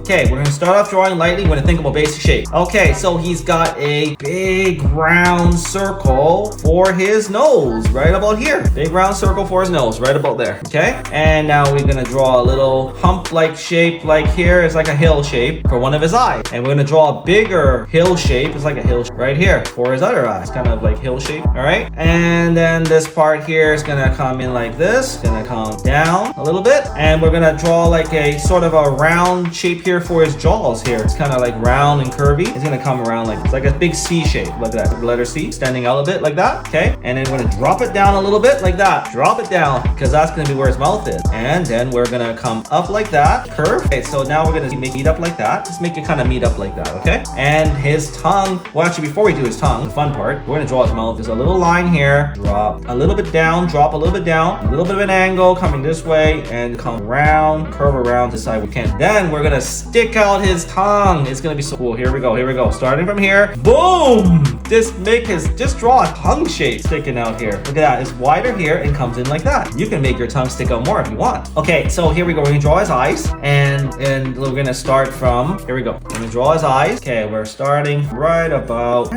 Okay, we're gonna start off drawing lightly. We're gonna think of a basic shape. Okay, so he's got a big round circle for his nose, right about here. Big round circle for his nose, right about there. Okay, and now we're gonna draw a little hump-like shape, like here. It's like a hill shape for one of his eyes, and we're gonna draw a bigger hill shape. It's like a hill right here for his other eye. It's kind of like hill shape. All right, and then this part here is gonna come in like this. It's gonna come down a little bit, and we're gonna draw like a sort of a round shape here for his jaws here. It's kind of like round and curvy. It's gonna come around like it's like a big C shape. Look at that, the letter C standing out a bit like that. Okay, and then we're gonna drop it down a little bit like that. Drop it down because that's gonna be where his mouth is, and then we're gonna come up like that, curve. Okay, so now we're gonna make it up like that. Just make it kind of meet up like that. Okay, and his tongue. Well, actually, before we do his tongue, the fun part, we're gonna draw his mouth. There's a little line here. Drop a little bit down. Drop a little bit down. A little bit of an angle coming this way and come around, curve around to the side we can. Then we're gonna stick out his tongue. It's gonna be so cool. Here we go. Here we go. Starting from here. Boom! Just draw a tongue shape sticking out here. Look at that. It's wider here and comes in like that. You can make your tongue stick out more if you want. Okay, so here we go. We're gonna draw his eyes, and we're gonna start from here we go. We're gonna draw his eyes. Okay, we're starting right about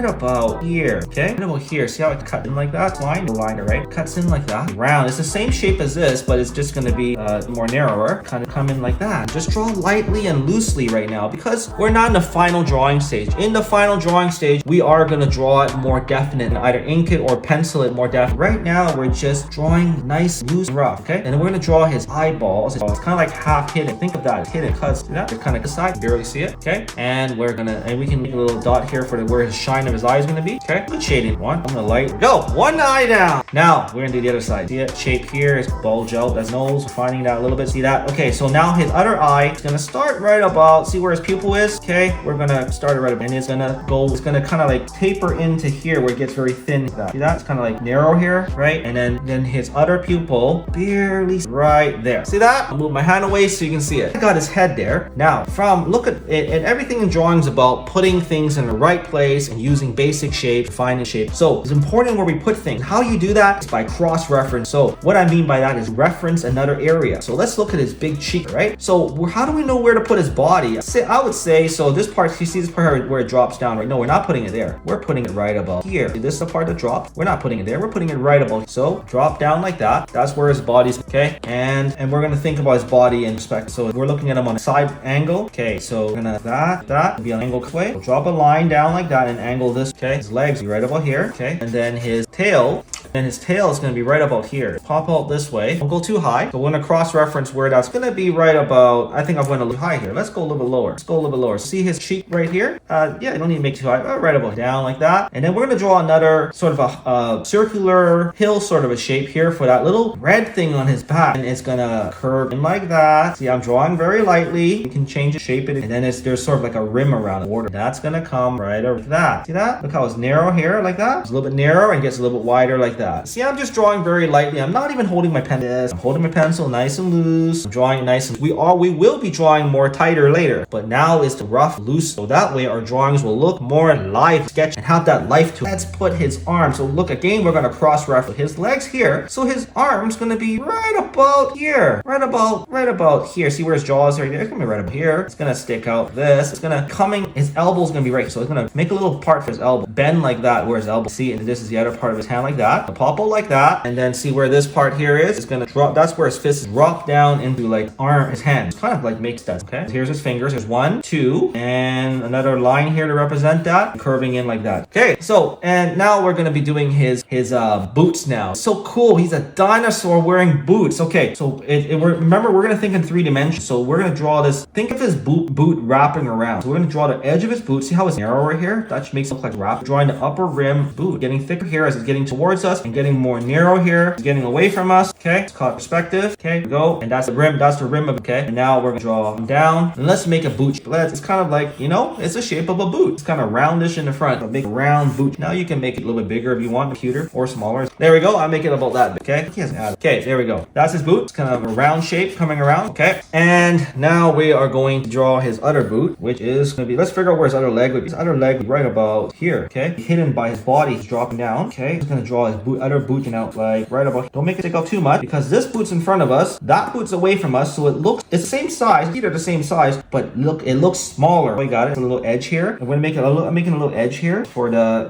here. Okay, right about here. See how it cuts in like that? The liner, right? Cuts in like that. Round. It's the same shape as this, but it's just gonna be more narrower. Kind of come in like that. Just draw lightly and loosely right now because we're not in the final drawing stage. In the final drawing stage, we are gonna draw it more definite and either ink it or pencil it more definite. Right now, we're just drawing nice, loose, and rough. Okay, and then we're gonna draw his eyeballs. It's kind of like half hidden. Think of that. It's hidden cuts. See that? It's kind of the side. You barely see it. Okay, and we can make a little dot here for where his shine of his eye is gonna be. Okay, good shading. One. I'm gonna light. Go. One eye down. Now we're gonna do the other side. See it? Shape here is bulge out. That's nose. Finding that a little bit. See that? Okay, so now his other eye is gonna start right about. See where his pupil is? Okay, we're gonna start it right about, and it's gonna go. It's gonna kind of like taper into here where it gets very thin. See that? It's kind of like narrow here, right? And then his other pupil barely right there. See that? I'll move my hand away so you can see it. I got his head there. Now, look at it, and everything in drawing is about putting things in the right place and using basic shapes, finding shape. So it's important where we put things. How you do that is by cross-reference. So what I mean by that is reference another area. So let's look at his big cheek, right? So how do we know where to put his body? I would say, so this part, you see this part where it drops down, right? No, we're not putting it there. We're putting it right about here. See, this is the part that drops. We're not putting it there. We're putting it right about. So drop down like that. That's where his body's, okay? And we're gonna think about his body in perspective. So we're looking at him on a side angle. Okay, so we're gonna that be an angle way. We'll drop a line down like that and angle this. Okay, his legs be right about here. Okay, and then his tail. And his tail is going to be right about here. Pop out this way. Don't go too high. So we're going to cross-reference where that's going to be right about, I think I'm going to look high here. Let's go a little bit lower. Let's go a little bit lower. See his cheek right here? Yeah, you don't need to make it too high. Right about down like that. And then we're going to draw another sort of a circular hill sort of a shape here for that little red thing on his back. And it's going to curve in like that. See, I'm drawing very lightly. You can change it, shape it. And then there's sort of like a rim around the border. That's going to come right over that. See that? Look how it's narrow here like that. It's a little bit narrow and gets a little bit wider like that. See, I'm just drawing very lightly. I'm not even holding my pen. I'm holding my pencil nice and loose. I'm drawing nice and we will be drawing more tighter later, but now is the rough loose, so that way our drawings will look more live sketch and have that life to it. Let's put his arms. So look again, we're gonna cross-reference his legs here. So his arm's gonna be right about here. Right about here. See where his jaw is right there? It's gonna be right up here. It's gonna stick out this. It's gonna his elbow's gonna be right. So it's gonna make a little part for his elbow. Bend like that where his elbow. See, and this is the other part of his hand like that. The pop out like that, and then see where this part here is. It's gonna drop. That's where his fist is drop down into like his hand. It's kind of like makes that. Okay. So here's his fingers. There's 1, 2, and another line here to represent that, curving in like that. Okay. So and now we're gonna be doing his boots now. So cool. He's a dinosaur wearing boots. Okay. So remember we're gonna think in 3 dimensions. So we're gonna draw this. Think of his boot wrapping around. So we're gonna draw the edge of his boot. See how it's narrower here? That makes it look like wrap. Drawing the upper rim boot, getting thicker here as it's getting towards us and getting more narrow here, getting away from us. Okay, it's called perspective. Okay, go, and that's the rim. That's the rim of. Okay, and now we're gonna draw them down, and let's make a boot. It's kind of like, it's the shape of a boot. It's kind of roundish in the front, a big round boot. Now you can make it a little bit bigger if you want, cuter or smaller. There we go. I make it about that big. Okay, he hasn't added. Okay, there we go. That's his boot. It's kind of a round shape coming around. Okay, and now we are going to draw his other boot, which is gonna be. Let's figure out where his other leg would be. His other leg would be right about here. Okay, hidden by his body. He's dropping down. Okay, he's gonna draw his boot other boot out like right about. Don't make it stick out too much because this boot's in front of us, that boot's away from us, so it's the same size, either the same size, but look, it looks smaller. We got it. It's a little edge here. I'm gonna make it I'm making a little edge here for the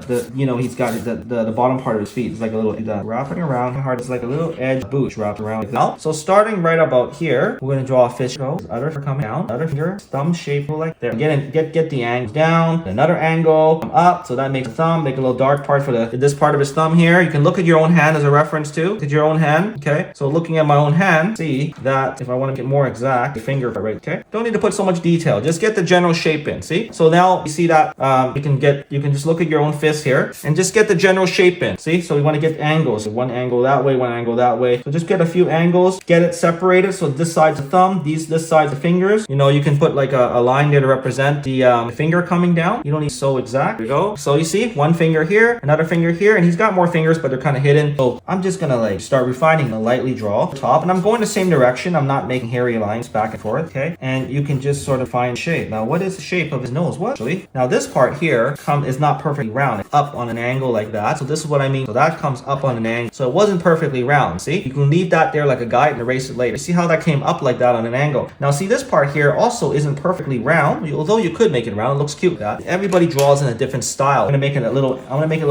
he's got the bottom part of his feet. It's like a little wrapping around hard. It's like a little edge boot wrapped around like that. So starting right about here, we're gonna draw a fish. Other finger coming down, other finger, thumb shape like there. Again, get the angle down, another angle up, so that makes a thumb. Make a little dark part for this part of his thumb here. You can look at your own hand as a reference too. Look at your own hand. Okay, so looking at my own hand, see that if I want to get more exact, the finger right. Okay, don't need to put so much detail. Just get the general shape in. See, so now you see that you can just look at your own fist here and just get the general shape in. See, so we want to get angles. So one angle that way, one angle that way. So just get a few angles, get it separated. So this side's the thumb, this side's the fingers. You know, you can put like a line there to represent the finger coming down. You don't need so exact. There you go. So you see one finger here, another finger here, and he's got more fingers, but they're kind of hidden. So I'm just gonna like start refining and lightly draw the top, and I'm going the same direction. I'm not making hairy lines back and forth. Okay, and you can just sort of find shape. Now, what is the shape of his nose? What actually? Now this part here is not perfectly round. It's up on an angle like that. So this is what I mean. So that comes up on an angle. So it wasn't perfectly round. See, you can leave that there like a guide and erase it later. See how that came up like that on an angle. Now see, this part here also isn't perfectly round, although you could make it round. It looks cute. That everybody draws in a different style. I'm gonna make it a little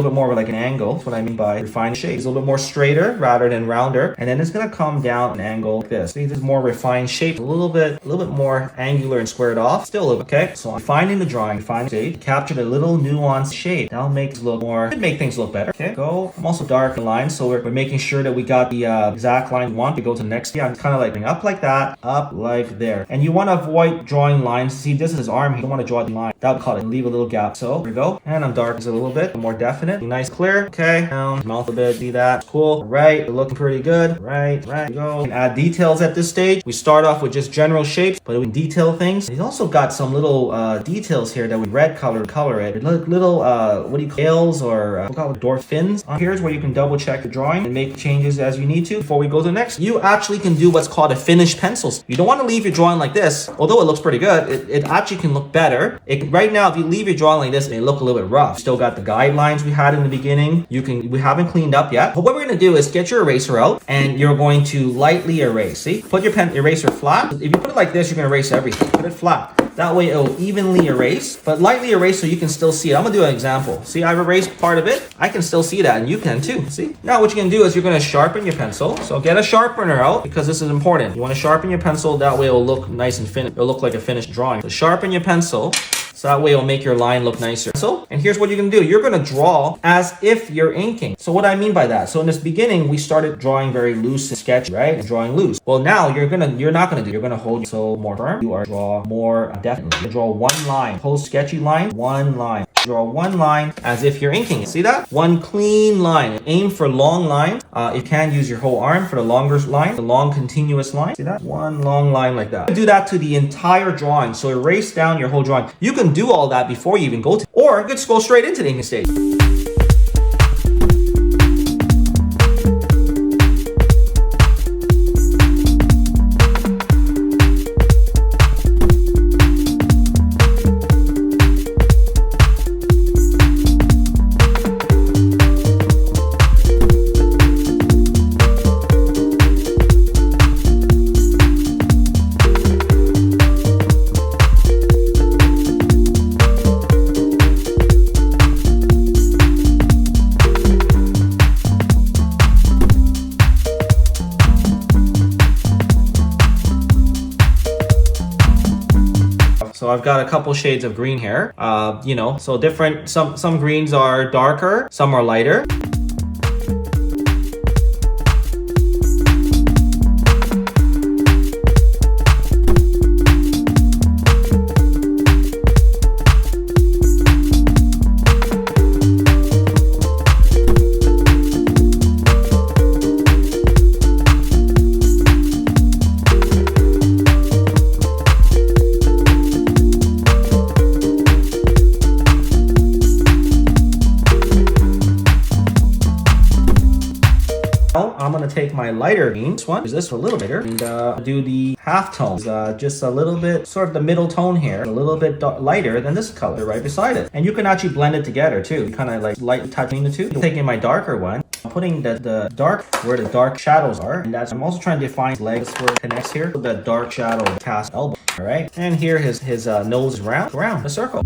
bit more of like an angle. That's what I mean by refined shape. It's a little bit more straighter rather than rounder, and then it's gonna come down an angle like this. See, this is more refined shape, a little bit more angular and squared off. Still a little bit. Okay, so I'm finding the drawing, finding shape, captured a little nuanced shape. That'll make it look more. Could make things look better. Okay, go. I'm also dark in lines, so we're making sure that we got the exact line we want. We go to the next. Yeah, I'm kind of like bring up like that, up like there, and you want to avoid drawing lines. See, this is his arm. You don't want to draw the line. That would call it. Leave a little gap. So there we go. And I'm dark a little bit more definite. Nice, clear. Okay, down mouth a bit. See that? Cool. Right, looking pretty good. Right. Go. And add details at this stage. We start off with just general shapes, but we can detail things. He's also got some little details here that we red color it. Little what do you call scales or dwarf fins. Here's where you can double check the drawing and make changes as you need to before we go to the next. You actually can do what's called a finished pencil. You don't want to leave your drawing like this, although it looks pretty good. It actually can look better. Right now, if you leave your drawing like this, it may look a little bit rough. Still got the guidelines we had in the beginning. We haven't cleaned up yet. But what we're going to do is get your eraser out, and you're going to lightly erase. See, put your pen eraser flat. If you put it like this, you're going to erase everything. Put it flat. That way it'll evenly erase, but lightly erase so you can still see it. I'm gonna do an example. See, I've erased part of it. I can still see that, and you can too. See? Now what you can do is you're gonna sharpen your pencil. So get a sharpener out because this is important. You want to sharpen your pencil. That way it'll look nice and finished. It'll look like a finished drawing. So sharpen your pencil. So that way it'll make your line look nicer. So, and here's what you can do. You're gonna draw as if you're inking. So what I mean by that, so in this beginning, we started drawing very loose and sketchy, right? And drawing loose. Well, now you're not gonna do, you're gonna hold so more firm. You are draw more definitely. You draw one line, whole sketchy line, one line. Draw one line as if you're inking it. See that? One clean line. Aim for long line. You can use your whole arm for the longer line, the long continuous line. See that? One long line like that. Do that to the entire drawing. So erase down your whole drawing. You can do all that before you even go to, or you could just go straight into the inking stage. So I've got a couple shades of green here, so different, some greens are darker, some are lighter. I'm going to take my lighter green, this one, use this a little bit here, and do the half tones, just a little bit, sort of the middle tone here, a little bit lighter than this color right beside it. And you can actually blend it together too. You kind of like lightly touching the two. Taking my darker one, I'm putting the dark where the dark shadows are, and I'm also trying to define legs where it connects here. So the dark shadow cast elbow. All right, and here his nose is round, a circle.